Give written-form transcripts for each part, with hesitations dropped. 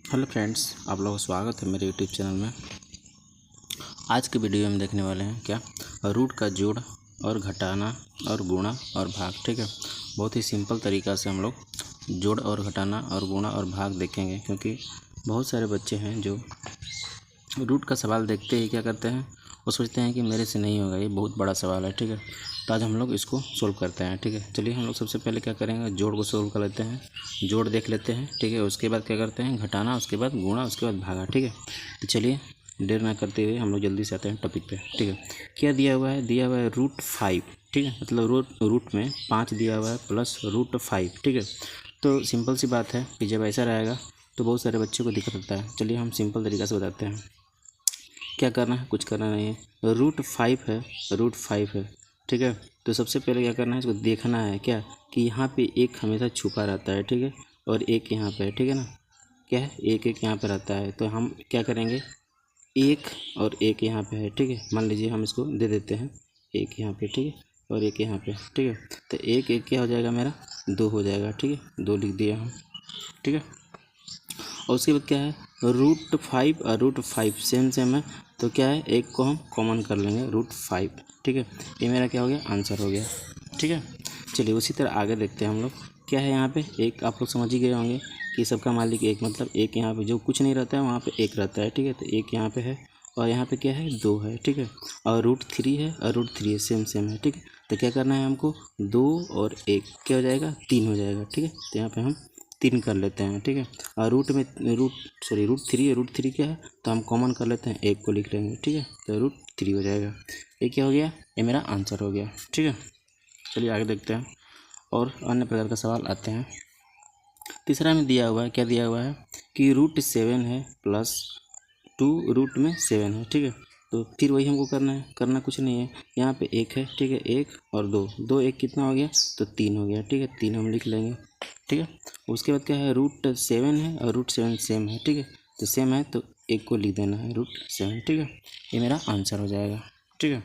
Hello friends, आप लोगों का स्वागत है मेरे यूट्यूब चैनल में। आज के वीडियो में देखने वाले हैं क्या रूट का जोड़ और घटाना और गुणा और भाग। ठीक है, बहुत ही सिंपल तरीक़ा से हम लोग जोड़ और घटाना और गुणा और भाग देखेंगे, क्योंकि बहुत सारे बच्चे हैं जो रूट का सवाल देखते ही क्या करते हैं, वो सोचते हैं कि मेरे से नहीं होगा, ये बहुत बड़ा सवाल है। ठीक है, तो आज हम लोग इसको सोल्व करते हैं। ठीक है, चलिए हम लोग सबसे पहले क्या करेंगे, जोड़ को सोल्व कर लेते हैं, जोड़ देख लेते हैं। ठीक है, उसके बाद क्या करते हैं, घटाना, उसके बाद गुणा, उसके बाद भागा। ठीक है, तो चलिए देर ना करते हुए हम लोग जल्दी से आते हैं टॉपिक पे। ठीक है, क्या दिया हुआ है, दिया हुआ है √5। ठीक है, मतलब रूट में 5 दिया हुआ है प्लस √5। ठीक है, तो सिंपल सी बात है कि जब ऐसा रहेगा तो बहुत सारे बच्चों को दिक्कत होता है। चलिए हम सिंपल तरीक़ा से बताते हैं। क्या करना है, कुछ करना नहीं है, √5 है, √5 है। ठीक है, तो सबसे पहले क्या करना है, इसको देखना है क्या कि यहाँ पे एक हमेशा छुपा रहता है। ठीक है, और एक यहाँ पे है। ठीक है ना, क्या है, एक यहाँ पे रहता है, तो हम क्या करेंगे, एक और एक यहाँ पे है। ठीक है, मान लीजिए हम इसको दे देते हैं एक यहाँ पे। ठीक है, और एक यहाँ पे। ठीक है, तो एक एक क्या हो जाएगा, मेरा 2 हो जाएगा। ठीक है, 2 लिख दिया हम। ठीक है, और उसके बाद क्या है, √5 और √5 सेम है, तो क्या है, एक को हम कॉमन कर लेंगे, √5। ठीक है, ये मेरा क्या हो गया, आंसर हो गया। ठीक है, चलिए उसी तरह आगे देखते हैं हम लोग। क्या है यहाँ पे, एक आप लोग समझ ही गए होंगे कि सबका मालिक एक, मतलब एक यहाँ पे जो कुछ नहीं रहता है वहाँ पे एक रहता है। ठीक है, तो एक यहाँ पे है और यहाँ पे क्या है, 2 है। ठीक है, और √3 है और √3 है, सेम है। ठीक है, तो क्या करना है हमको, 2 और 1 क्या हो जाएगा, 3 हो जाएगा। ठीक है, तो यहाँ पे हम 3 कर लेते हैं। ठीक है, और √3 है, √3 क्या है, तो हम कॉमन कर लेते हैं, एक को लिख लेंगे। ठीक है, तो √3 हो जाएगा। ये क्या हो गया, ये मेरा आंसर हो गया। ठीक है, चलिए आगे देखते हैं और अन्य प्रकार का सवाल आते हैं। तीसरा में दिया हुआ है, क्या दिया हुआ है कि √7 है प्लस 2 रूट में 7 है। ठीक है, तो फिर वही हमको करना कुछ नहीं है, यहाँ पे एक है। ठीक है, एक और 2 1 कितना हो गया, तो 3 हो गया। ठीक है, 3 हम लिख लेंगे। ठीक है, उसके बाद क्या है, √7 है और √7 सेम है। ठीक है, तो सेम है तो एक को लिख देना है, √7। ठीक है, ये मेरा आंसर हो जाएगा। ठीक है,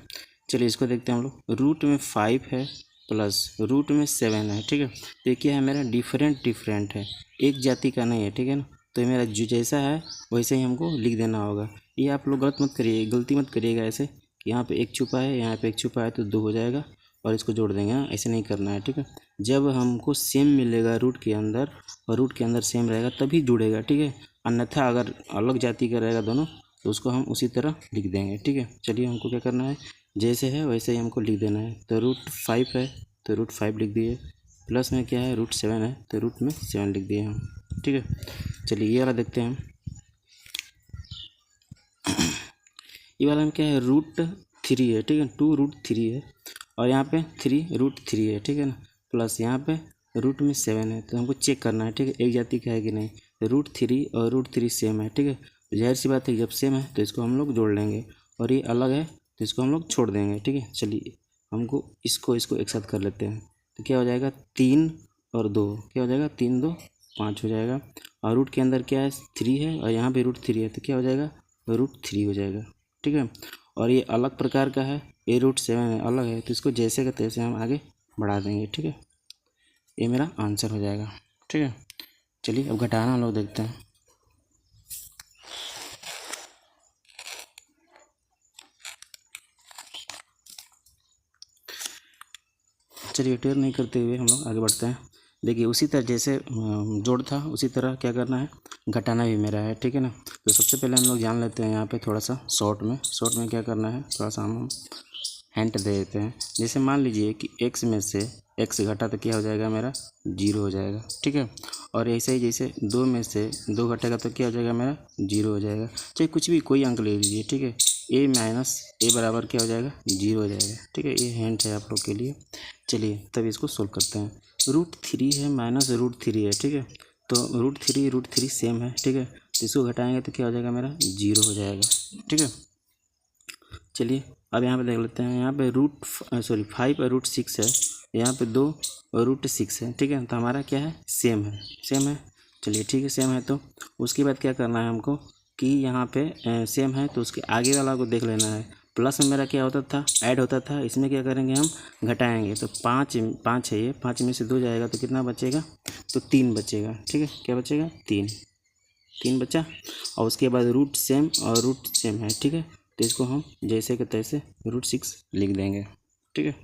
चलिए इसको देखते हैं हम लोग। रूट में 5 है प्लस रूट में 7 है। ठीक है, तो ये क्या है, मेरा डिफरेंट है, एक जाति का नहीं है। ठीक है ना, तो ये मेरा जो जैसा है वैसे ही हमको लिख देना होगा। ये आप लोग गलती मत करिएगा ऐसे कि यहाँ पे एक छुपा है, यहाँ पे एक छुपा है, तो 2 हो जाएगा और इसको जोड़ देंगे ना, ऐसे नहीं करना है। ठीक है, जब हमको सेम मिलेगा रूट के अंदर और रूट के अंदर सेम रहेगा तभी जुड़ेगा। ठीक है, अन्यथा अगर अलग जाति का रहेगा दोनों तो उसको हम उसी तरह लिख देंगे। ठीक है, चलिए हमको क्या करना है, जैसे है वैसे ही हमको लिख देना है। तो √5 है तो √5 लिख दिए, प्लस में क्या है, √7 है तो रूट में 7 लिख दिए हम। ठीक है, चलिए ये वाला देखते हैं हम। ये वाला में क्या है, √3 है। ठीक है, 2√3 है और यहाँ पे 3√3 है। ठीक है ना, प्लस यहाँ पे रूट में 7 है, तो हमको चेक करना है। ठीक है, एक जाति का है कि नहीं, √3 और √3 सेम है। ठीक है, तो जाहिर सी बात है जब सेम है तो इसको हम लोग जोड़ लेंगे, और ये अलग है तो इसको हम लोग छोड़ देंगे। ठीक है, चलिए हमको इसको एक साथ कर लेते हैं, तो क्या हो जाएगा, 3 और 2 क्या हो जाएगा, 3 2 5 हो जाएगा, और रूट के अंदर क्या है, 3 है और यहाँ पे √3 है, तो क्या हो जाएगा, √3 हो जाएगा। ठीक है, और ये अलग प्रकार का है, ये √7 है, अलग है, तो इसको जैसे का तैसे हम आगे बढ़ा देंगे। ठीक है, ये मेरा आंसर हो जाएगा। ठीक है, चलिए अब घटाना हम लोग देखते हैं। चलिए टेर नहीं करते हुए हम लोग आगे बढ़ते हैं। देखिए उसी तरह जैसे जोड़ था उसी तरह क्या करना है, घटाना भी मेरा है। ठीक है ना, तो सबसे पहले हम लोग जान लेते हैं यहाँ पे थोड़ा सा शॉर्ट में क्या करना है, थोड़ा सा हम हिंट दे देते हैं। जैसे मान लीजिए कि x में से x घटा तो क्या हो जाएगा, मेरा 0 हो जाएगा। ठीक है, और ऐसे ही जैसे 2 में से 2 घटेगा तो क्या हो जाएगा, मेरा 0 हो जाएगा। चाहे कुछ भी कोई अंक ले लीजिए। ठीक है, a माइनस a बराबर क्या हो जाएगा, 0 हो जाएगा। ठीक है, ये हिंट है आप लोग के लिए। चलिए तब इसको सोल्व करते हैं। √3 है माइनस √3 है। ठीक है, तो √3 सेम है। ठीक है, तो इसको घटाएंगे तो क्या हो जाएगा, मेरा 0 हो जाएगा। ठीक है, चलिए अब यहाँ पे देख लेते हैं। यहाँ पे 5 और √6 है, यहाँ पे 2 और √6 है। ठीक है, तो हमारा क्या है, सेम है। चलिए ठीक है, सेम है तो उसके बाद क्या करना है हमको कि यहाँ पे सेम है तो उसके आगे वाला को देख लेना है। प्लस में मेरा क्या होता था, ऐड होता था, इसमें क्या करेंगे, हम घटाएंगे। तो 5 है, ये 5 में से 2 जाएगा तो कितना बचेगा, तो 3 बचेगा। ठीक है, क्या बचेगा, 3। 3 बचा। और उसके बाद रूट सेम और रूट सेम है, ठीक है, तो इसको हम जैसे के तैसे √6 लिख देंगे, ठीक है।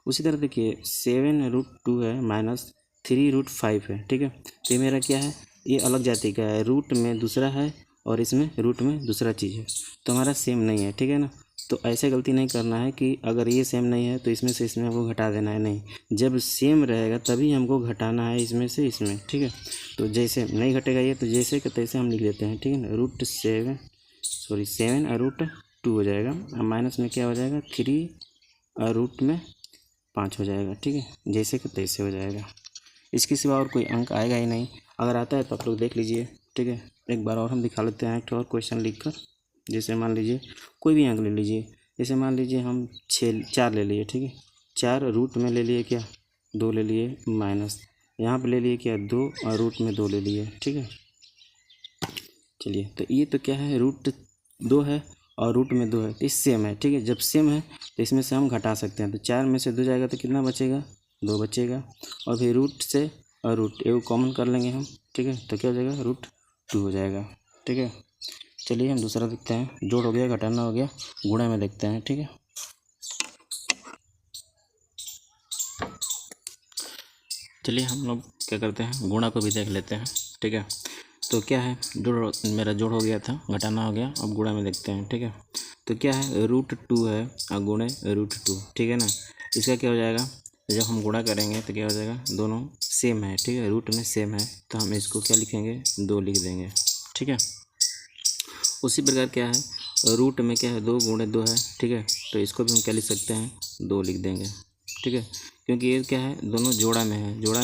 उसी तरह देखिए 7√2 है माइनस 3√5 है, ठीक है। तो ये मेरा क्या है, ये अलग जाति का है, रूट में दूसरा है और इसमें रूट में दूसरा चीज़ है, तो हमारा सेम नहीं है, ठीक है ना। तो ऐसे गलती नहीं करना है कि अगर ये सेम नहीं है तो इसमें से इसमें हमको घटा देना है, नहीं, जब सेम रहेगा तभी हमको घटाना है इसमें से इसमें, ठीक है। तो जैसे नहीं घटेगा ये, तो जैसे कि तैसे हम लिख लेते हैं, ठीक है ना। √7 और √2 हो जाएगा, अब माइनस में क्या हो जाएगा 3 और रूट में 5 हो जाएगा, ठीक है, जैसे कि तैसे हो जाएगा। इसके सिवा और कोई अंक आएगा ही नहीं। अगर आता है तो आप लोग देख लीजिए, ठीक है। एक बार और हम दिखा लेते हैं एक और क्वेश्चन लिखकर। जैसे मान लीजिए कोई भी अंक ले लीजिए, जैसे मान लीजिए हम 4 ले लिए, ठीक है। 4 रूट में ले लिए क्या 2 ले लिए, माइनस यहाँ पे ले लिए क्या 2 और रूट में 2 ले लिए, ठीक है। चलिए, तो ये तो क्या है, √2 है और रूट में 2 है, तो सेम है, ठीक है। जब सेम है तो इसमें से हम घटा सकते हैं, तो 4 में से 2 जाएगा तो कितना बचेगा 2 बचेगा। और फिर रूट से और रूट एगो कॉमन कर लेंगे हम, ठीक है, तो क्या हो जाएगा √2 हो जाएगा, ठीक है। चलिए हम दूसरा देखते हैं, जोड़ हो गया, घटाना हो गया, गुणा में देखते हैं, ठीक है। चलिए हम लोग क्या करते हैं, गुणा को भी देख लेते हैं, ठीक है। तो क्या है, मेरा जोड़ हो गया था, घटाना हो गया, अब गुणा में देखते हैं, ठीक है। तो क्या है √2 है और गुणे √2, ठीक है ना। इसका क्या हो जाएगा, जब हम गुणा करेंगे तो क्या हो जाएगा, दोनों सेम है, ठीक है, रूट में सेम है, तो हम इसको क्या लिखेंगे 2 लिख देंगे, ठीक है। उसी प्रकार क्या है, रूट में क्या है 2 गुणे 2 है, ठीक है, तो इसको भी हम क्या लिख सकते हैं 2 लिख देंगे, ठीक है। क्योंकि ये क्या है, दोनों जोड़ा में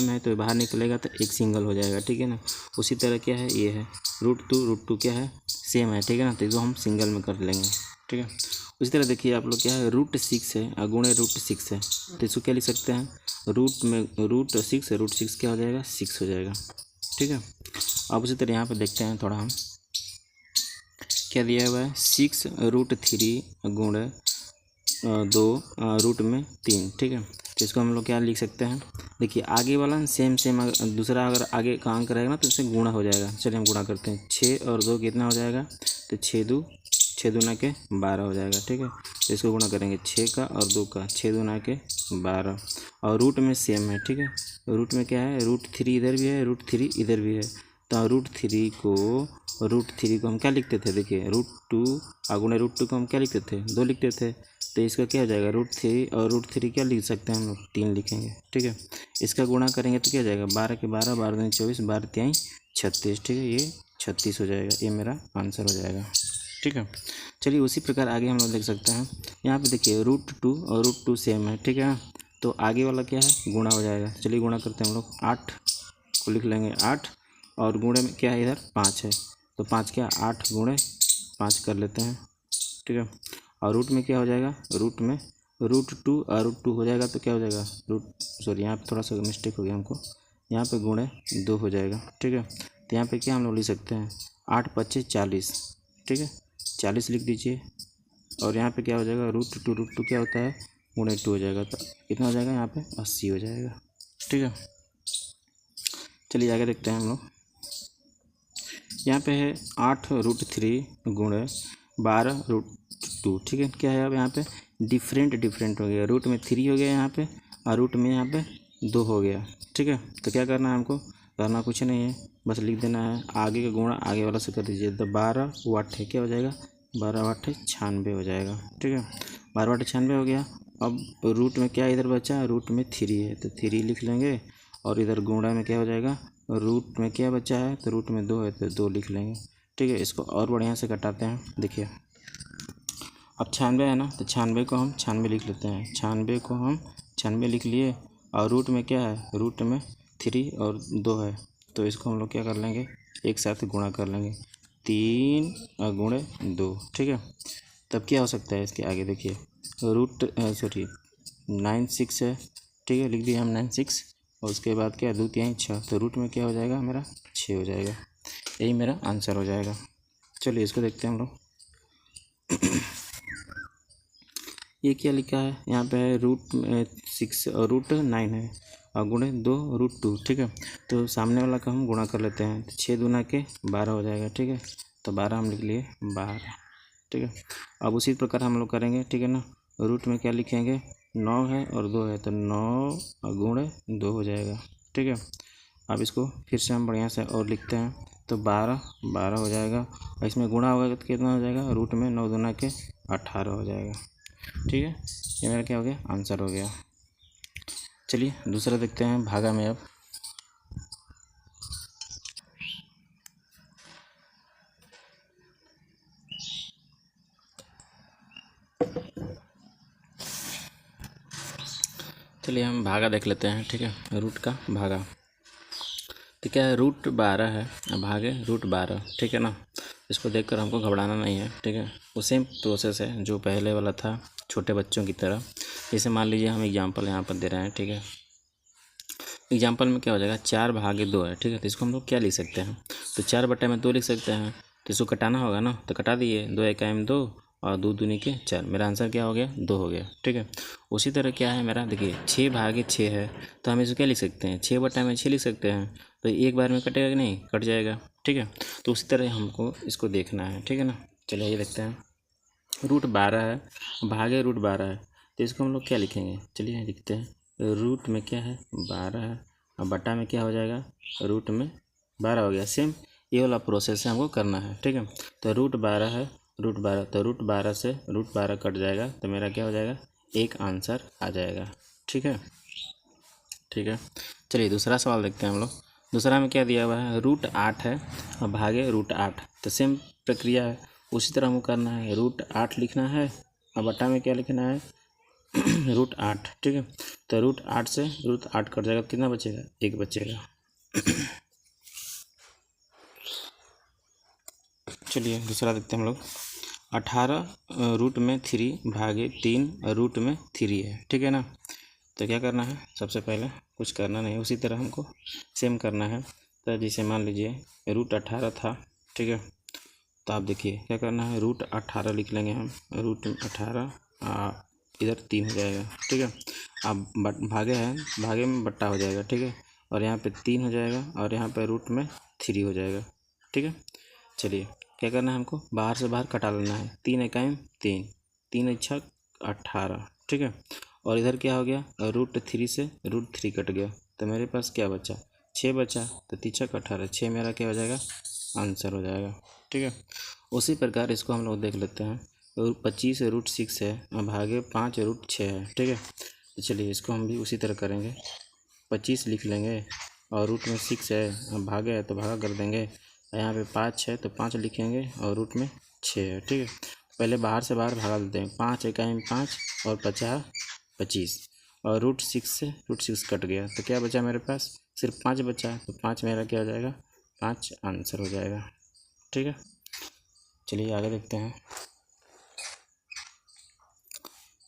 है तो बाहर निकलेगा तो एक सिंगल हो जाएगा, ठीक है ना। उसी तरह क्या है, ये है √2 क्या है सेम है, ठीक है ना, तो इसको हम सिंगल में कर लेंगे, ठीक है। उसी तरह देखिए आप लोग क्या है, √6 है और गुणे √6 है, तो इसको क्या लिख सकते हैं रूट में √6 क्या हो जाएगा 6 हो जाएगा, ठीक है। अब उसी तरह यहाँ पर देखते हैं थोड़ा हम, क्या दिया हुआ है 6√3 गुणे 2 रूट में 3, ठीक है। तो इसको हम लोग क्या लिख सकते हैं, देखिए आगे वाला सेम दूसरा अगर आगे का अंक रहेगा ना तो इससे गुणा हो जाएगा। चलिए हम गुणा करते हैं, 6 और 2 कितना हो जाएगा, तो 6 दूना के 12 हो जाएगा, ठीक है। तो इसको गुणा करेंगे 6 का और 2 का, 6 दूना के 12, और रूट में सेम है, ठीक है। रूट में क्या है, √3 इधर भी है, √3 इधर भी है, तो √3 को हम क्या लिखते थे, देखिए √2 और गुणे √2 को हम क्या लिखते थे 2 लिखते थे, तो इसका क्या हो जाएगा √3 और √3 क्या लिख सकते हैं हम लोग 3 लिखेंगे, ठीक है। इसका गुणा करेंगे तो क्या हो जाएगा 12 के 12, 12 दूनी 24, 12 तिहाई 36, ठीक है, ये 36 हो जाएगा, ये मेरा आंसर हो जाएगा, ठीक है। चलिए उसी प्रकार आगे हम लोग देख सकते हैं, यहाँ पे देखिए √2 और √2 सेम है, ठीक है, तो आगे वाला क्या है गुणा हो जाएगा। चलिए गुणा करते हैं हम लोग, 8 को लिख लेंगे 8, और गुणे में क्या है इधर 5 है, तो 5 क्या 8 गुणे 5 कर लेते हैं, ठीक है। और रूट में क्या हो जाएगा, रूट में √2 और √2 हो जाएगा, तो क्या हो जाएगा यहाँ पे थोड़ा सा मिस्टेक हो गया हमको, यहाँ पे गुणे 2 हो जाएगा, ठीक है। तो यहाँ पे क्या हम लोग लिख सकते हैं 8 × 5 = 40, ठीक है, 40 लिख दीजिए। और यहाँ पे क्या हो जाएगा √2 क्या होता है गुणे 2 हो जाएगा, तो कितना हो जाएगा यहाँ पे 80 हो जाएगा, ठीक है। चलिए आगे देखते हैं हम लोग, यहाँ पे है 8√3 गुणे 12√2, ठीक है। क्या है अब यहाँ पे डिफरेंट हो गया, रूट में 3 हो गया यहाँ पे और रूट में यहाँ पे 2 हो गया, ठीक है। तो क्या करना है हमको, करना कुछ नहीं है, बस लिख देना है आगे का गुणा आगे वाला से कर दीजिए, तो 12 वाट है क्या हो जाएगा 12 वाट 96 हो जाएगा, ठीक है। 12 वाट 96 हो गया। अब रूट में क्या इधर बचा, रूट में 3 है तो 3 लिख लेंगे, और इधर गुणा में क्या हो जाएगा रूट में क्या बचा है, तो रूट में 2 है तो 2 लिख लेंगे, ठीक है। इसको और बढ़िया से कटाते हैं, देखिए अब 96 है ना, तो 96 को हम 96 लिख लेते हैं, 96 को हम 96 लिख लिए, और रूट में क्या है रूट में 3 और 2 है, तो इसको हम लोग क्या कर लेंगे एक साथ गुणा कर लेंगे, 3 गुणे 2, ठीक है। तब क्या हो सकता है इसके आगे, देखिए 96 है, ठीक है, लिख दिया हम 96, और उसके बाद क्या 2 3 6, तो रूट में क्या हो जाएगा मेरा 6 हो जाएगा, यही मेरा आंसर हो जाएगा। चलिए इसको देखते हैं हम लोग, ये क्या लिखा है यहाँ पे है √9 है और गुणे 2√2, ठीक है। तो सामने वाला का हम गुणा कर लेते हैं, तो 6 दूना के 12 हो जाएगा, ठीक है। तो 12 हम लिख लिए 12, ठीक है। अब उसी प्रकार हम लोग करेंगे, ठीक है ना। रूट में क्या लिखेंगे, 9 है और 2 है, तो 9 गुणे 2 हो जाएगा, ठीक है। अब इसको फिर से हम बढ़िया से और लिखते हैं, तो 12 हो जाएगा और इसमें गुणा होगा तो कितना हो जाएगा, रूट में 9 दूना के 18 हो जाएगा, ठीक है। ये मेरा क्या हो गया, आंसर हो गया। चलिए दूसरा देखते हैं भागा में। अब चलिए हम भागा देख लेते हैं, ठीक है। रूट का भागा तो क्या है, √12 है, भागे √12, ठीक है ना। इसको देखकर हमको घबराना नहीं है, ठीक है। वो सेम प्रोसेस है जो पहले वाला था, छोटे बच्चों की तरह। जैसे मान लीजिए हम एग्जांपल यहाँ पर दे रहे हैं, ठीक है। एग्जांपल में क्या हो जाएगा, 4/2 है, ठीक है। तो इसको हम लोग क्या लिख सकते हैं, तो 4/2 लिख सकते हैं। तो इसको कटाना होगा ना, तो कटा दिए, 2 एकाई 2 और 2 दूनी के 4। मेरा आंसर क्या हो गया, 2 हो गया, ठीक है। उसी तरह क्या है मेरा, देखिए 6/6 है, तो हम इसको क्या लिख सकते हैं, 6/6 लिख सकते हैं। तो एक बार में कटेगा कि नहीं, कट जाएगा, ठीक है। तो उसी तरह हमको इसको देखना है, ठीक है ना। चलिए ये देखते हैं, √12 है, भागे √12 है, तो इसको हम लोग क्या लिखेंगे, चलिए लिखते हैं। रूट में क्या है, 12 है और बटा में क्या हो जाएगा, रूट में 12 हो गया। सेम ये वाला प्रोसेस है, हमको करना है, ठीक है। तो √12 है, √12, तो √12 से √12 कट जाएगा, तो मेरा क्या हो जाएगा, एक आंसर आ जाएगा, ठीक है, ठीक है। चलिए दूसरा सवाल देखते हैं हम लोग। दूसरा में क्या दिया हुआ है, √8 है और भागे √8, तो सेम प्रक्रिया है, उसी तरह हमको करना है। √8 लिखना है और बटा में क्या लिखना है, √8, ठीक है। तो √8 से √8 कट जाएगा, कितना बचेगा, 1 बचेगा। चलिए दूसरा देखते हैं हम लोग। 18 रूट में 3 भागे 3 रूट में 3 है, ठीक है ना। तो क्या करना है, सबसे पहले कुछ करना नहीं, उसी तरह हमको सेम करना है। तो जैसे मान लीजिए √18 था, ठीक है। तो आप देखिए क्या करना है, √18 लिख लेंगे हम, √18 इधर 3 हो जाएगा, ठीक है। अब भागे है, भागे में बट्टा हो जाएगा, ठीक है। और यहाँ पे 3 हो जाएगा और यहाँ पे रूट में 3 हो जाएगा, ठीक है। चलिए क्या करना है, हमको बाहर से बाहर कटा लेना है। 3 एकाई 3, 3 अच्छा 18, ठीक है। और इधर क्या हो गया, √3 से √3 कट गया, तो मेरे पास क्या बचा, 6 बचा। तो 3 18, 6 मेरा क्या हो जाएगा, आंसर हो जाएगा, ठीक है। उसी प्रकार इसको हम लोग देख लेते हैं। 25 √6 है और भागे 5 √6 है, ठीक है। तो चलिए इसको हम भी उसी तरह करेंगे। 25 लिख लेंगे और रूट में 6 है और भागे है तो भागा कर देंगे। यहाँ पे 5 है तो 5 लिखेंगे और रूट में 6 है, ठीक है। पहले बाहर से बाहर भागा देते हैं, 5 एकाई 5 और 50 25 और √6 से √6 कट गया, तो क्या बचा मेरे पास, सिर्फ 5 बचा। तो 5 मेरा क्या हो जाएगा, 5 आंसर हो जाएगा, ठीक है। चलिए आगे देखते हैं।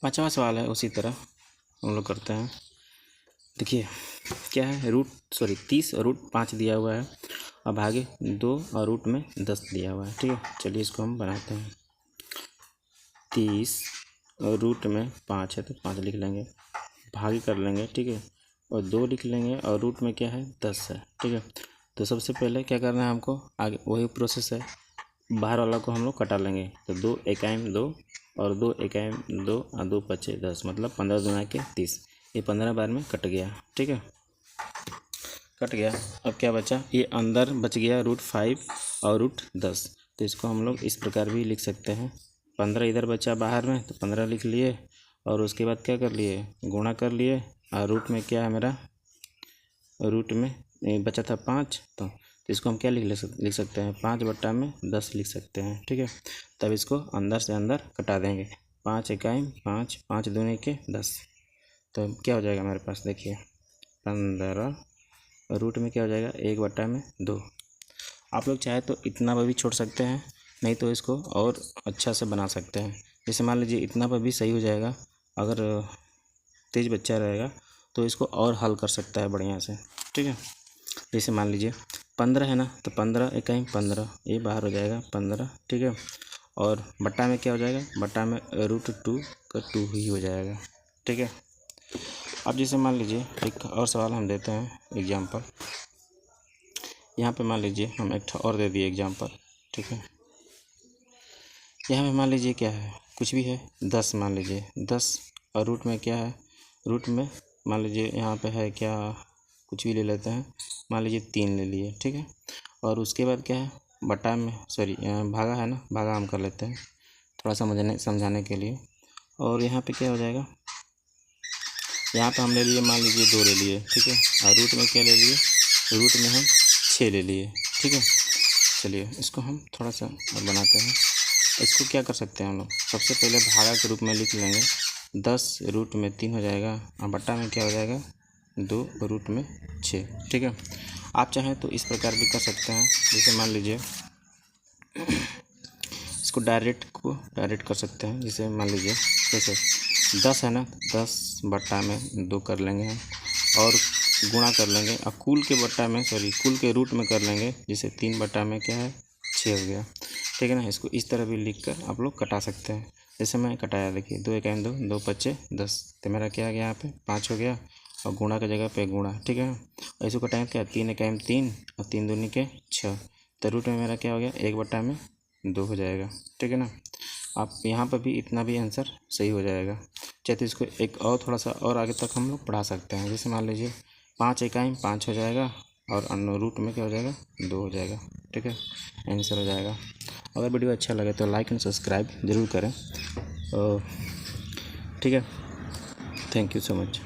5वां सवाल है, उसी तरह हम लोग करते हैं। देखिए क्या है, 30 और √5 दिया हुआ है और भागे 2 और रूट में 10 दिया हुआ है, ठीक है। चलिए इसको हम बनाते हैं। 30 और रूट में 5 है तो 5 लिख लेंगे, भागे कर लेंगे, ठीक है। और 2 लिख लेंगे और रूट में क्या है, 10 है, ठीक है। तो सबसे पहले क्या करना है हमको, आगे वही प्रोसेस है, बाहर वाला को हम लोग कटा लेंगे। तो 2 एकाई 2 और 2 एकाई 2 और 2 5 10, मतलब 15 दूना के 30। ये 15 बार में कट गया, ठीक है, कट गया। अब क्या बचा, ये अंदर बच गया √5 और √10। तो इसको हम लोग इस प्रकार भी लिख सकते हैं। 15 इधर बचा बाहर में, तो 15 लिख लिए और उसके बाद क्या कर लिए, गुणा कर लिए। और रूट में क्या है मेरा, रूट में बचा था 5, तो इसको हम क्या लिख सकते हैं, 5/10 लिख सकते हैं, ठीक है। तब इसको अंदर से अंदर कटा देंगे, 5 एकाई 5, 5 दूनी के 10। तो क्या हो जाएगा मेरे पास, देखिए 15, रूट में क्या हो जाएगा, 1/2। आप लोग चाहे तो इतना पर भी छोड़ सकते हैं, नहीं तो इसको और अच्छा से बना सकते हैं। जैसे मान लीजिए इतना पर भी सही हो जाएगा, अगर तेज बच्चा रहेगा तो इसको और हल कर सकता है बढ़िया से, ठीक है। जैसे मान लीजिए 15 है ना, तो 15 एकाई 15, ये बाहर हो जाएगा 15, ठीक है। और बट्टा में क्या हो जाएगा, बट्टा में √2 का 2 ही हो जाएगा। ठीक है। अब जैसे मान लीजिए एक और सवाल हम देते हैं एग्जाम्पल। यहाँ पे मान लीजिए हम एक और दे दिए एग्जाम्पल। ठीक है। यहाँ पे मान लीजिए क्या है, कुछ भी है 10 मान लीजिए 10 और रूट में क्या है, रूट में मान लीजिए यहाँ पे है क्या, कुछ भी ले लेते हैं, मान लीजिए 3 ले लिए। ठीक है। और उसके बाद क्या है, बटा में सॉरी भागा है ना, भागा हम कर लेते हैं थोड़ा समझाने के लिए। और यहाँ पे क्या हो जाएगा, यहाँ पे हम ले लिए मान लीजिए 2 ले लिए। ठीक है। और रूट में क्या ले लिए, रूट में हम 6 ले लिए। ठीक है। चलिए इसको हम थोड़ा सा और बनाते हैं। इसको क्या कर सकते हैं हम लोग, सबसे पहले भागा के रूप में लिख लेंगे, 10 रूट में 3 हो जाएगा और बट्टा में क्या हो जाएगा, 2 रूट में 6। ठीक है। आप चाहें तो इस प्रकार भी कर सकते हैं, जैसे मान लीजिए इसको डायरेक्ट कर सकते हैं। जैसे मान लीजिए जैसे 10 है ना, 10 बट्टा में 2 कर लेंगे हम और गुणा कर लेंगे और कुल के रूट में कर लेंगे, जैसे 3 बट्टा में क्या है 6 हो गया। ठीक है ना। इसको इस तरह भी लिख कर आप लोग कटा सकते हैं। जैसे मैं कटाया, देखिए 2 1 2, 2 5 10, तो मेरा क्या आ गया यहाँ पे 5 हो गया और गुणा की जगह पे गुणा। ठीक है। और इसको कटाएं क्या, 3 1 3 और 3 दूनी के 6, तो रूट में मेरा क्या हो गया 1 बट्टा में 2 हो जाएगा। ठीक है ना। आप यहाँ पर भी इतना भी आंसर सही हो जाएगा। चाहे तो इसको एक और थोड़ा सा और आगे तक हम लोग बढ़ा सकते हैं। जैसे मान लीजिए 5 1 5 हो जाएगा और रूट में क्या हो जाएगा 2 हो जाएगा। ठीक है। आंसर हो जाएगा। अगर वीडियो अच्छा लगे तो लाइक एंड सब्सक्राइब ज़रूर करें। ठीक है। Thank you so much.